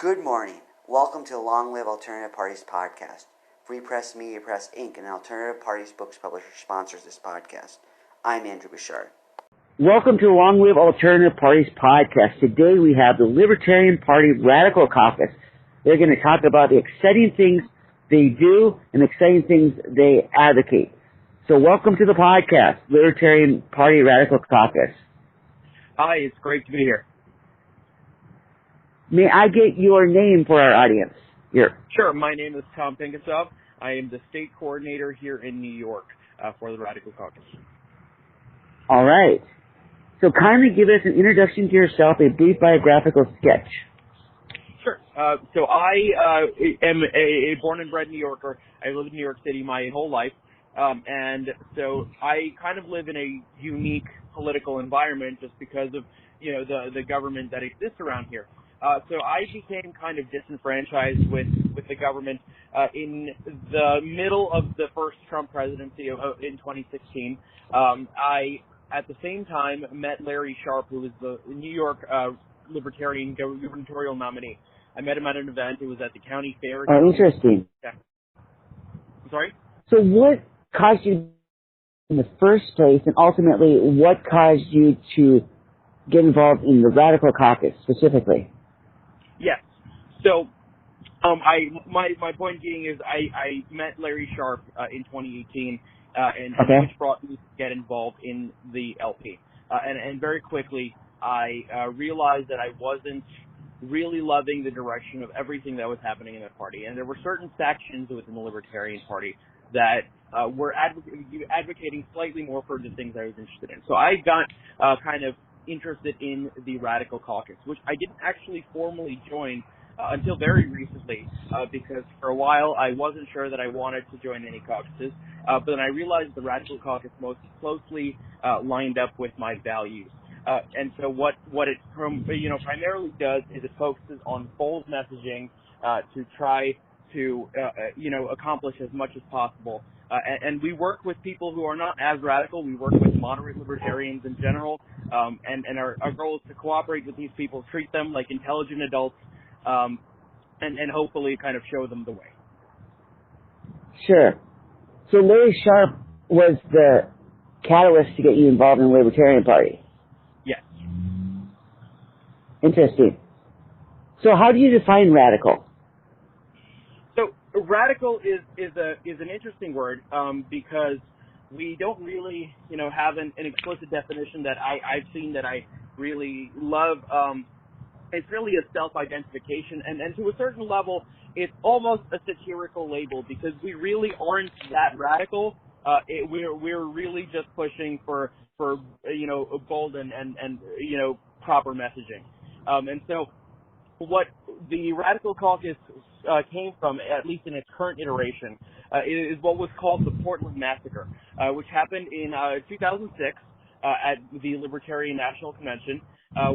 Good morning. Welcome to the Long Live Alternative Parties podcast. Free Press Media Press Inc., an alternative parties books publisher, sponsors this podcast. I'm Andrew Bouchard. Welcome to the Long Live Alternative Parties podcast. Today we have the Libertarian Party Radical Caucus. They're going to talk about the exciting things they do and exciting things they advocate. So welcome to the podcast, Libertarian Party Radical Caucus. Hi, it's great to be here. May I get your name for our audience here? Sure. My name is Tom Pinkhasov. I am the state coordinator here in New York for the Radical Caucus. All right. So kindly give us an introduction to yourself, a brief biographical sketch. Sure. So I am a born and bred New Yorker. I lived in New York City my whole life. And so I kind of live in a unique political environment just because of, the government that exists around here. So I became kind of disenfranchised with the government in the middle of the first Trump presidency in 2016. I, at the same time, met Larry Sharpe, who was the New York Libertarian gubernatorial nominee. I met him at an event. It was at the county fair. Oh, interesting. Yeah. I'm sorry? So what caused you in the first place, and ultimately what caused you to get involved in the Radical Caucus specifically? Yes. So, my point being is I met Larry Sharpe in 2018, which brought me to get involved in the LP. And very quickly, I realized that I wasn't really loving the direction of everything that was happening in the party. And there were certain sections within the Libertarian Party that were advocating slightly more for the things I was interested in. So I got kind of interested in the Radical Caucus, which I didn't actually formally join until very recently, because for a while I wasn't sure that I wanted to join any caucuses, but then I realized the Radical Caucus most closely lined up with my values. And so what it primarily does is it focuses on bold messaging to try to accomplish as much as possible. And we work with people who are not as radical. We work with moderate libertarians in general, and our goal is to cooperate with these people, treat them like intelligent adults, and hopefully kind of show them the way. Sure. So Larry Sharpe was the catalyst to get you involved in the Libertarian Party? Yes. Interesting. So how do you define radical? Radical is an interesting word because we don't really have an explicit definition that I've seen that I really love. It's really a self-identification, and to a certain level, it's almost a satirical label because we really aren't that radical. We're really just pushing for bold and proper messaging, and so what the Radical Caucus came from, at least in its current iteration, is what was called the Portland Massacre, which happened in 2006 at the Libertarian National Convention,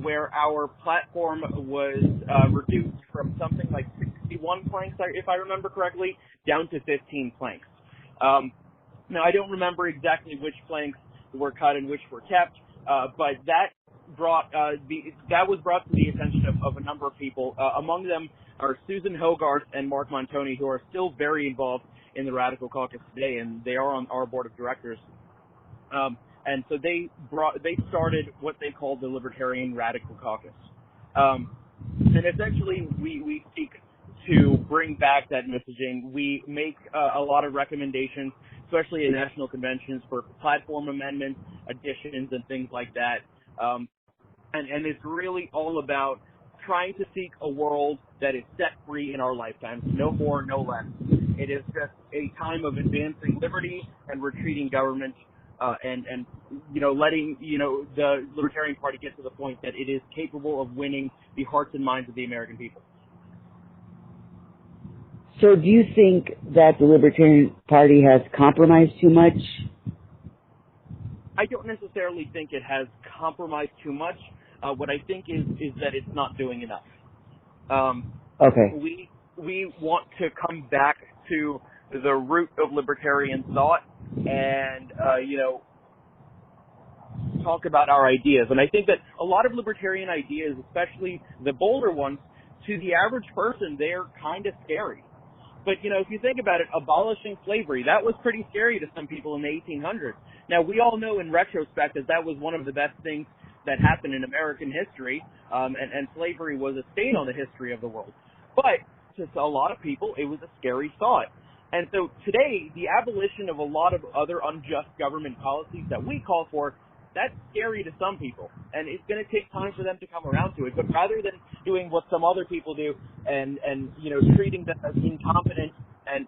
where our platform was reduced from something like 61 planks, if I remember correctly, down to 15 planks. Now, I don't remember exactly which planks were cut and which were kept, but that was brought to the attention of a number of people. Among them are Susan Hogarth and Mark Montoni, who are still very involved in the Radical Caucus today, and they are on our board of directors. And so they started what they called the Libertarian Radical Caucus. And essentially, we seek to bring back that messaging. We make a lot of recommendations, especially at national conventions, for platform amendments, additions, and things like that. And it's really all about trying to seek a world that is set free in our lifetimes, no more, no less. It is just a time of advancing liberty and retreating government, and letting the Libertarian Party get to the point that it is capable of winning the hearts and minds of the American people. So do you think that the Libertarian Party has compromised too much? I don't necessarily think it has compromised too much. What I think is that it's not doing enough. Okay. We want to come back to the root of libertarian thought and, talk about our ideas. And I think that a lot of libertarian ideas, especially the bolder ones, to the average person, they're kind of scary. But, if you think about it, abolishing slavery, that was pretty scary to some people in the 1800s. Now, we all know in retrospect that was one of the best things that happened in American history, and slavery was a stain on the history of the world. But to a lot of people, it was a scary thought. And so today, the abolition of a lot of other unjust government policies that we call for, that's scary to some people, and it's going to take time for them to come around to it. But rather than doing what some other people do and treating them as incompetent and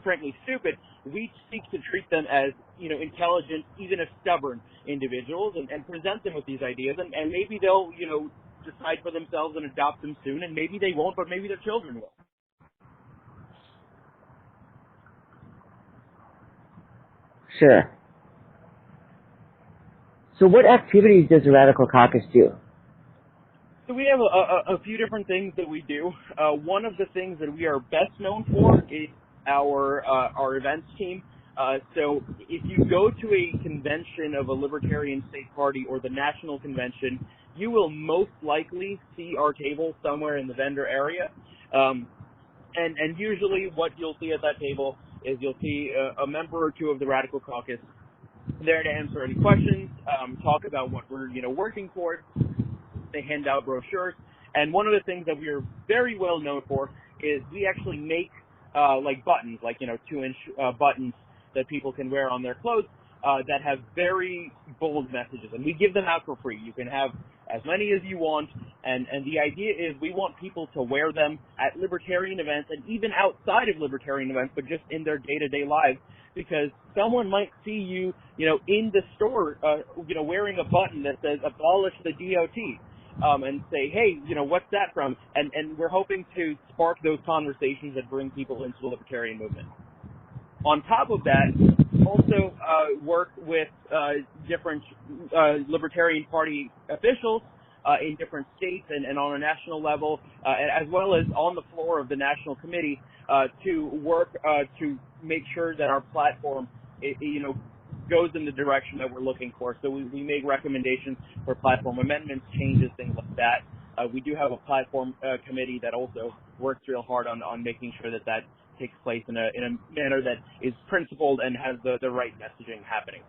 frankly stupid, we seek to treat them as intelligent, even if stubborn individuals, and present them with these ideas, and maybe they'll decide for themselves and adopt them soon, and maybe they won't, but maybe their children will. Sure. So what activities does the Radical Caucus do? So we have a few different things that we do. One of the things that we are best known for is our events team. So if you go to a convention of a Libertarian state party or the national convention, you will most likely see our table somewhere in the vendor area. And usually what you'll see at that table is you'll see a member or two of the Radical Caucus there to answer any questions, talk about what we're working towards. They hand out brochures, and one of the things that we are very well known for is we actually make like buttons, like 2-inch buttons that people can wear on their clothes that have very bold messages, and we give them out for free. You can have as many as you want, and the idea is we want people to wear them at Libertarian events and even outside of Libertarian events, but just in their day-to-day lives, because someone might see you, in the store, wearing a button that says "Abolish the DOT," and say, "Hey, what's that from?" And we're hoping to spark those conversations that bring people into the Libertarian movement. On top of that, also work with different Libertarian Party officials in different states and on a national level, as well as on the floor of the National Committee to work to make sure that our platform, goes in the direction that we're looking for. So we make recommendations for platform amendments, changes, things like that. We do have a platform committee that also works real hard on making sure that takes place in a manner that is principled and has the right messaging happening.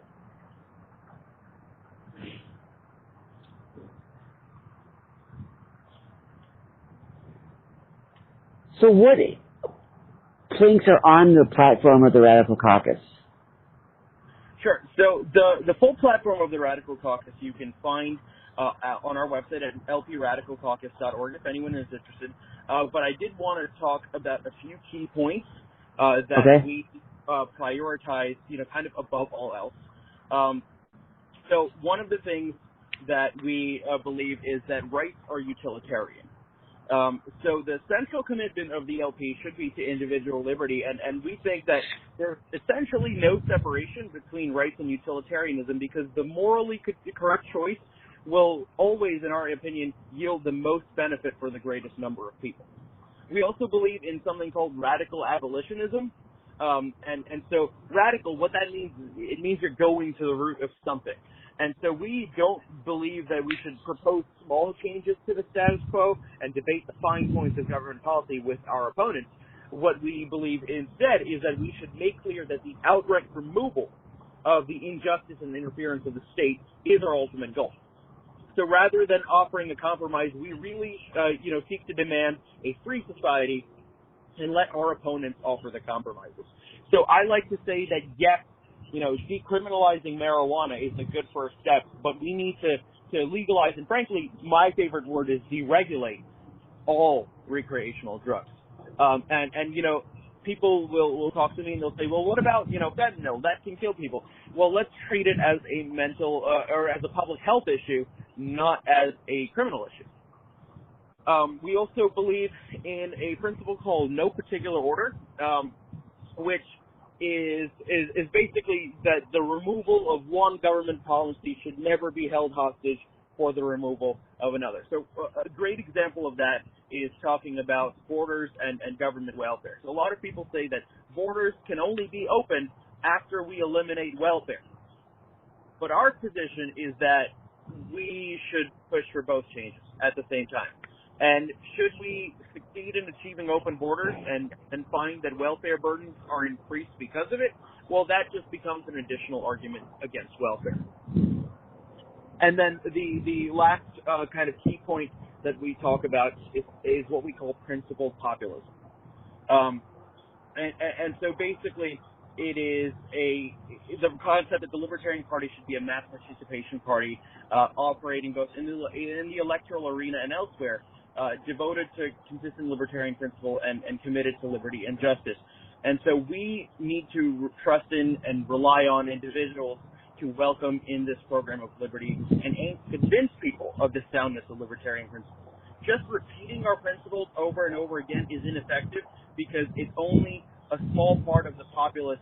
So what links are on the platform of the Radical Caucus? Sure. So the full platform of the Radical Caucus you can find on our website at lpradicalcaucus.org if anyone is interested. But I did want to talk about a few key points that we prioritize, kind of above all else. So one of the things that we believe is that rights are utilitarian. So the central commitment of the LP should be to individual liberty, and we think that there's essentially no separation between rights and utilitarianism, because the morally correct choice will always, in our opinion, yield the most benefit for the greatest number of people. We also believe in something called radical abolitionism, and so radical, what that means, it means you're going to the root of something. And so we don't believe that we should propose small changes to the status quo and debate the fine points of government policy with our opponents. What we believe instead is that we should make clear that the outright removal of the injustice and interference of the state is our ultimate goal. So rather than offering a compromise, we really, seek to demand a free society and let our opponents offer the compromises. So I like to say that, yes, decriminalizing marijuana is a good first step, but we need to legalize, and frankly, my favorite word is deregulate all recreational drugs. People will talk to me and they'll say, well, what about, fentanyl? That can kill people. Well, let's treat it as a mental or as a public health issue, not as a criminal issue. We also believe in a principle called no particular order, which is basically that the removal of one government policy should never be held hostage for the removal of another. So a great example of that is talking about borders and government welfare. So a lot of people say that borders can only be open after we eliminate welfare. But our position is that we should push for both changes at the same time. And should we succeed in achieving open borders and find that welfare burdens are increased because of it, well, that just becomes an additional argument against welfare. And then the last kind of key point that we talk about is what we call principled populism. And so basically, it is the concept that the Libertarian Party should be a mass participation party, operating both in the electoral arena and elsewhere, devoted to consistent libertarian principle and committed to liberty and justice. And so we need to trust in and rely on individuals to welcome in this program of liberty and aim to convince people of the soundness of libertarian principles. Just repeating our principles over and over again is ineffective because it's only a small part of the populace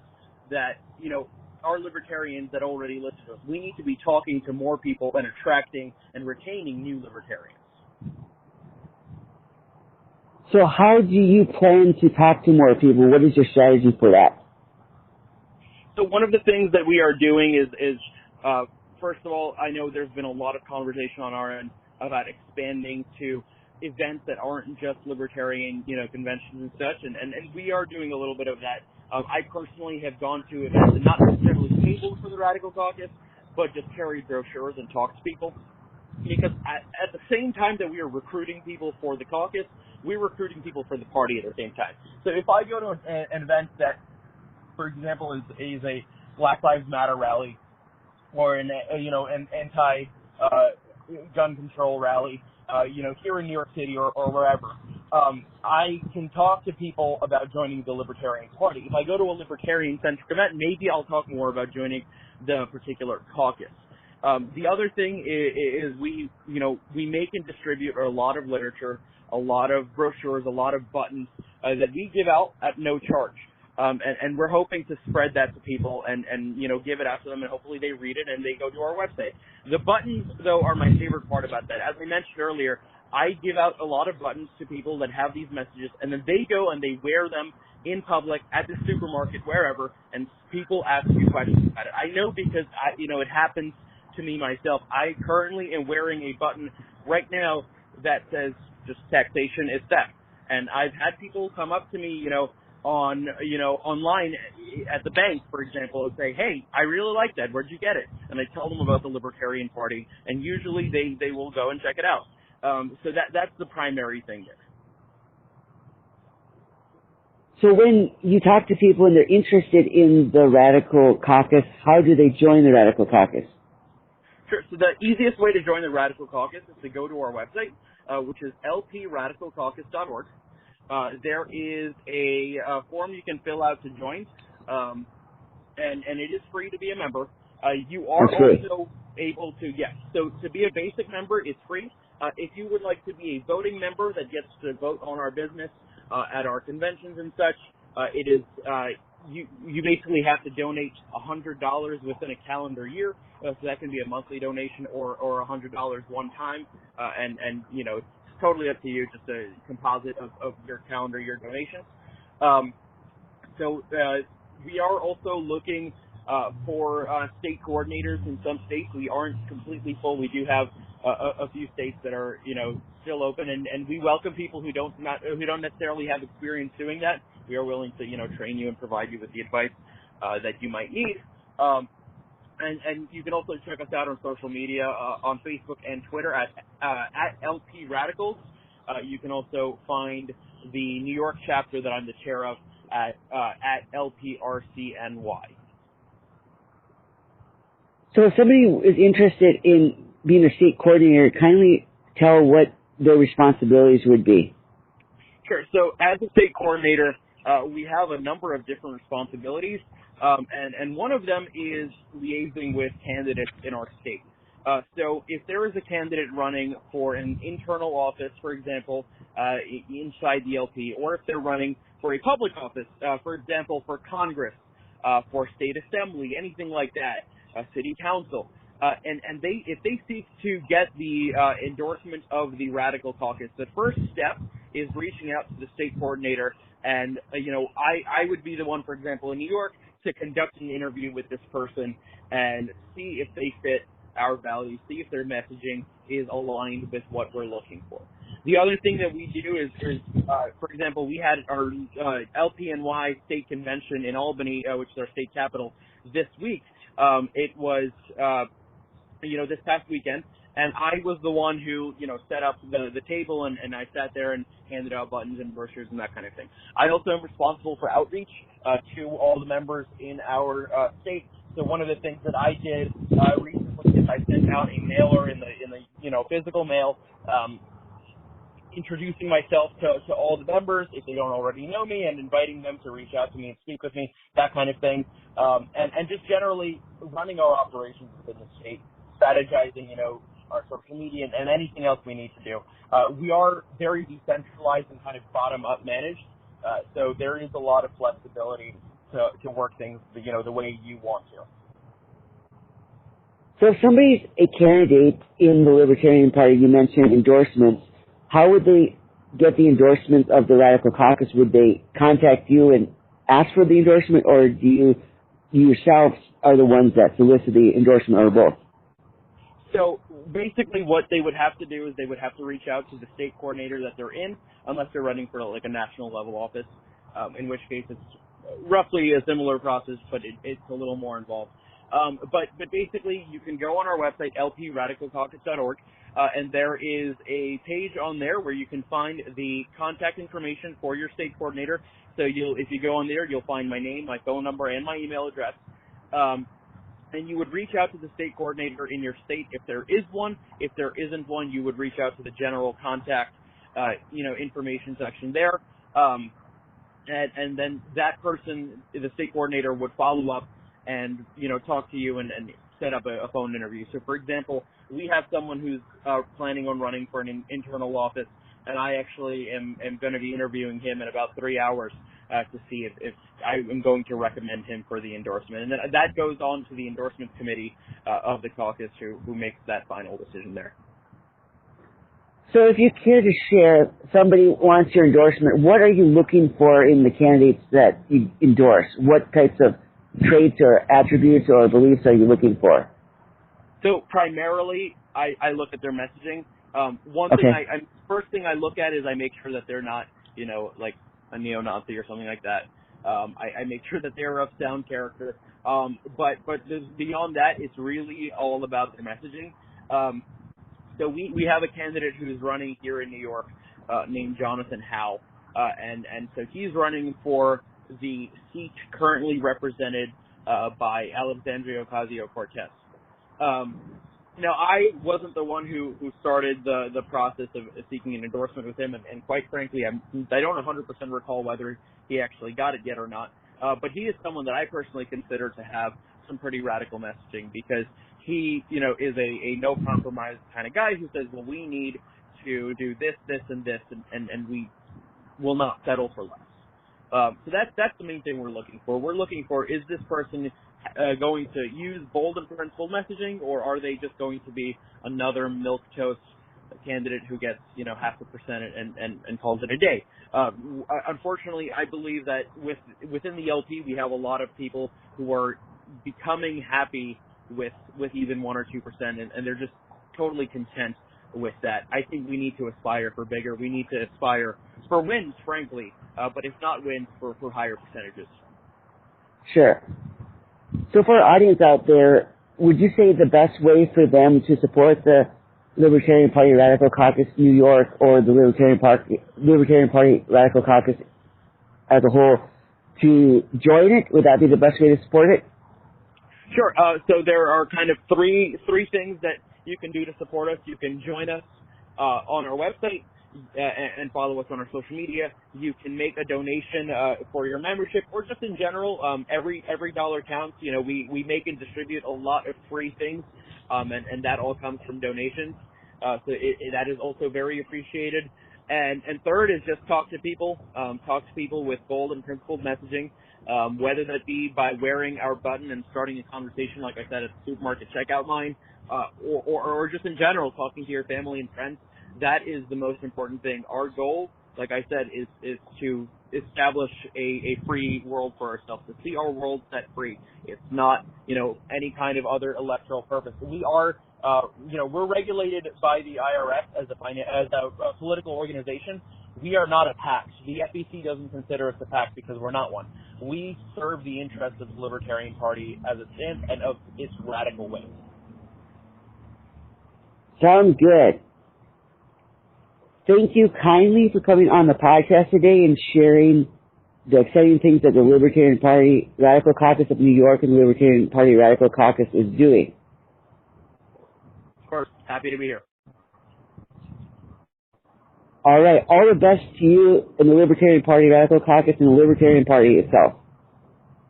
that, are libertarians that already listen to us. We need to be talking to more people and attracting and retaining new libertarians. So how do you plan to talk to more people? What is your strategy for that? So one of the things that we are doing is first of all, I know there's been a lot of conversation on our end about expanding to events that aren't just libertarian, conventions and such, and we are doing a little bit of that. I personally have gone to events and not necessarily tabled for the Radical Caucus, but just carried brochures and talked to people. Because at the same time that we are recruiting people for the caucus, we're recruiting people for the party at the same time. So if I go to an event that, for example, is a Black Lives Matter rally or an anti-gun control rally, here in New York City or wherever, I can talk to people about joining the Libertarian Party. If I go to a Libertarian-centric event, maybe I'll talk more about joining the particular caucus. The other thing is we make and distribute a lot of literature, a lot of brochures, a lot of buttons that we give out at no charge. And we're hoping to spread that to people and give it out to them, and hopefully they read it and they go to our website. The buttons, though, are my favorite part about that. As I mentioned earlier, I give out a lot of buttons to people that have these messages, and then they go and they wear them in public, at the supermarket, wherever, and people ask me questions about it. I know because, it happens to me myself. I currently am wearing a button right now that says just taxation is theft. And I've had people come up to me, online at the bank, for example, and say, hey, I really like that. Where'd you get it? And I tell them about the Libertarian Party, and usually they will go and check it out. So that's the primary thing there. So when you talk to people and they're interested in the Radical Caucus, how do they join the Radical Caucus? Sure. So the easiest way to join the Radical Caucus is to go to our website, which is lpradicalcaucus.org. There is a form you can fill out to join, and it is free to be a member. You are also able to, yes. So to be a basic member, it's free. If you would like to be a voting member that gets to vote on our business at our conventions and such, it is you basically have to donate $100 within a calendar year. So that can be a monthly donation or $100 one time, and it's totally up to you, just a composite of your calendar year donations. So we are also looking for state coordinators in some states. We aren't completely full. We do have a few states that are still open, and we welcome people who don't necessarily have experience doing that. We are willing to train you and provide you with the advice that you might need. And you can also check us out on social media, on Facebook and Twitter at LP Radicals. You can also find the New York chapter that I'm the chair of at LPRCNY. So if somebody is interested in being a state coordinator, kindly tell what their responsibilities would be. Sure. So as a state coordinator, we have a number of different responsibilities. And one of them is liaising with candidates in our state. So if there is a candidate running for an internal office, for example, inside the LP, or if they're running for a public office, for example, for Congress, for state assembly, anything like that, city council, and if they seek to get the endorsement of the Radical Caucus, the first step is reaching out to the state coordinator. And, I would be the one, for example, in New York, to conduct an interview with this person and see if they fit our values, see if their messaging is aligned with what we're looking for. The other thing that we do is for example, we had our LPNY state convention in Albany, which is our state capital, this week. It was, this past weekend, and I was the one who, set up the table, and I sat there and handed out buttons and brochures and that kind of thing. I also am responsible for outreach to all the members in our state. So one of the things that I did recently is I sent out a mailer in the physical mail, introducing myself to all the members if they don't already know me, and inviting them to reach out to me and speak with me, that kind of thing, and just generally running our operations within the state, strategizing, our social media and anything else we need to do. We are very decentralized and kind of bottom-up managed, so there is a lot of flexibility to work things, the way you want to. So if somebody's a candidate in the Libertarian Party, you mentioned endorsements, how would they get the endorsements of the Radical Caucus? Would they contact you and ask for the endorsement, or do you yourselves are the ones that solicit the endorsement, or both? So basically what they would have to do is they would have to reach out to the state coordinator that they're in, unless they're running for like a national level office, in which case it's roughly a similar process, but it's a little more involved. But basically you can go on our website, lpradicalcaucus.org, and there is a page on there where you can find the contact information for your state coordinator. So if you go on there, you'll find my name, my phone number, and my email address. And you would reach out to the state coordinator in your state if there is one. If there isn't one, you would reach out to the general contact, information section there. And then that person, the state coordinator, would follow up and, talk to you and set up a phone interview. So, for example, we have someone who's planning on running for an internal office, and I actually am going to be interviewing him in about 3 hours to see if I am going to recommend him for the endorsement. And then that goes on to the endorsement committee of the caucus who makes that final decision there. So if you care to share, somebody wants your endorsement, what are you looking for in the candidates that you endorse? What types of traits or attributes or beliefs are you looking for? So primarily, I look at their messaging. First thing I look at is I make sure that they're not, like a neo-Nazi or something like that. I make sure that they're of sound character. But beyond that, it's really all about their messaging. So we have a candidate who's running here in New York named Jonathan Howe, and so he's running for the seat currently represented by Alexandria Ocasio-Cortez. Now, I wasn't the one who started the process of seeking an endorsement with him, and quite frankly, I don't 100% recall whether he actually got it yet or not. But he is someone that I personally consider to have some pretty radical messaging, because he, is a no compromise kind of guy who says, well, we need to do this, this, and this, and we will not settle for less. So that's the main thing we're looking for. We're looking for, is this person going to use bold and principled messaging, or are they just going to be another milquetoast candidate who gets 0.5% and calls it a day? Unfortunately, I believe that within the LP we have a lot of people who are becoming happy with even 1 or 2%, and they're just totally content with that. I think we need to aspire for bigger. We need to aspire for wins, frankly, but if not wins, for higher percentages. Sure. So for our audience out there, would you say the best way for them to support the Libertarian Party Radical Caucus New York, or the Libertarian Party Radical Caucus as a whole, to join it? Would that be the best way to support it? Sure. So there are kind of three things that you can do to support us. You can join us on our website and follow us on our social media. You can make a donation for your membership, or just in general. Every dollar counts. We make and distribute a lot of free things, and that all comes from donations. So that is also very appreciated. And third is just talk to people with bold and principled messaging, whether that be by wearing our button and starting a conversation, like I said, at the supermarket checkout line, or just in general, talking to your family and friends. That is the most important thing. Our goal, like I said, is to establish a free world for ourselves, to see our world set free. It's not, any kind of other electoral purpose. We are we're regulated by the IRS as a political organization. We are not a PAC. The FEC doesn't consider us a PAC because we're not one. We serve the interests of the Libertarian Party as it stands and of its radical wing. Sounds good. Thank you kindly for coming on the podcast today and sharing the exciting things that the Libertarian Party Radical Caucus of New York and the Libertarian Party Radical Caucus is doing. Of course, happy to be here. All right. All the best to you and the Libertarian Party Radical Caucus and the Libertarian Party itself.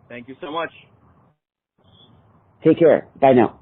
Thank you so much. Take care. Bye now.